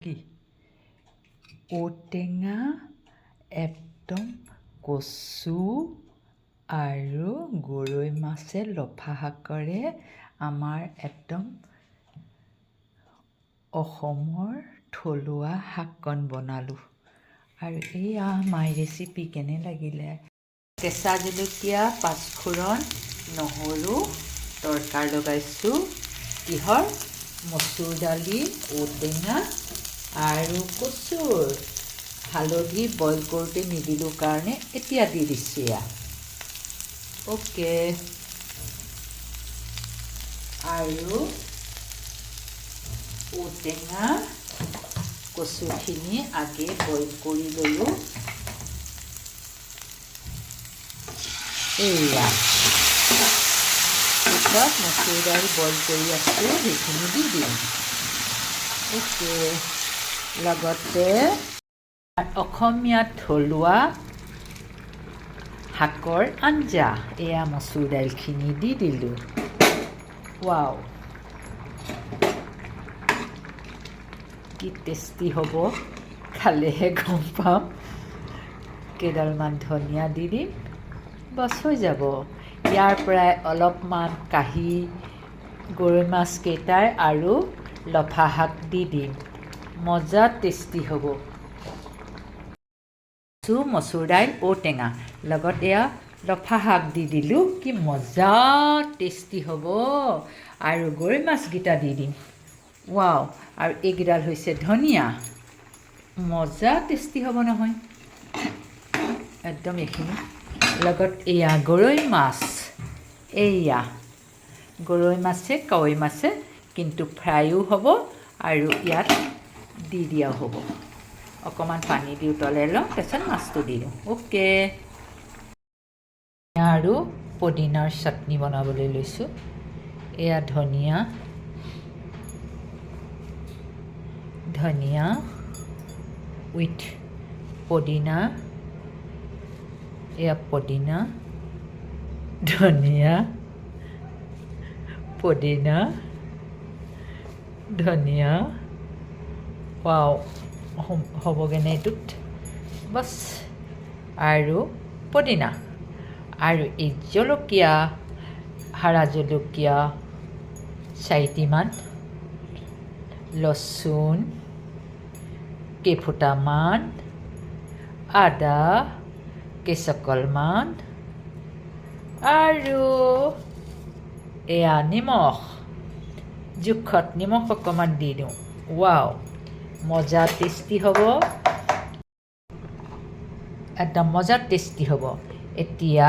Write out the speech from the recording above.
কি ঔটেঙা একদম কচু আৰু গৰৈ মাছে লফা শাকেৰে আমাৰ একদম অসমৰ থলুৱা শাককণ বনালোঁ। আৰু এয়া মাই ৰেচিপি কেনে লাগিলে। কেঁচা জলকীয়া, পাঁচফোৰণ, নহৰু তৰকাৰ লগাইছোঁ। কিহৰ? মচুৰ দালি, ঔটেঙা আৰু কচুৰ। হালধি বইল কৰোঁতে নিদিলোঁ কাৰণে এতিয়া দি দিছোঁ এয়া। অ'কে। আৰু ঔটেঙা কচুখিনি আগে বইল কৰি ল'লোঁ। এয়া পিছত মচুৰ দাইল বইল কৰি আছোঁ, সেইখিনি দি দিম। অ'কে। লগতে অসমীয়া থলুৱা শাকৰ আঞ্জা, এয়া মচুৰ দাইলখিনি দি দিলোঁ। ৱাও, কি টেষ্টি হ'ব, খালেহে গম পাম। কেইডালমান ধনিয়া দি দিম, বছ হৈ যাব। ইয়াৰ পৰাই অলপমান কাঢ়ি গৰৈ মাছকেইটাৰ আৰু লফা শাক দি দিম। মজা টেষ্টি হ'ব। মচুৰ দাইল, ঔটেঙা লগত এয়া লফা শাক দি দিলোঁ। কি মজা টেষ্টি হ'ব। আৰু গৰৈ মাছকেইটা দি দিম। ৱাও, আৰু এইকেইডাল হৈছে ধনিয়া। মজা টেষ্টি হ'ব নহয় একদম। এইখিনি লগত এয়া গৰৈ মাছ, এয়া গৰৈ মাছে কাৱৈ মাছে কিন্তু ফ্ৰাইও হ'ব আৰু ইয়াত দি দিয়াও হ'ব। অকণমান পানী দি উতলাই লওঁ, তাৰপিছত মাছটো দি দিওঁ। অ'কে। আৰু পদিনাৰ চাটনি বনাবলৈ লৈছোঁ। এয়া ধনিয়া উইথ পদিনা, এয়া পদিনা, ধনিয়া, পদিনা, ধনিয়া। ৱাও, হ'বগৈনে এইটোত বছ। আৰু পদিনা আৰু এই জলকীয়া, হাৰা জলকীয়া 4টিমান, লচুন কেইফুটামান, আদা কেইচকলমান আৰু এয়া নিমখ, জোখত নিমখ অকণমান দি দিওঁ। ৱাও, মজা টেষ্টি হ'ব, একদম মজা টেষ্টি হ'ব। এতিয়া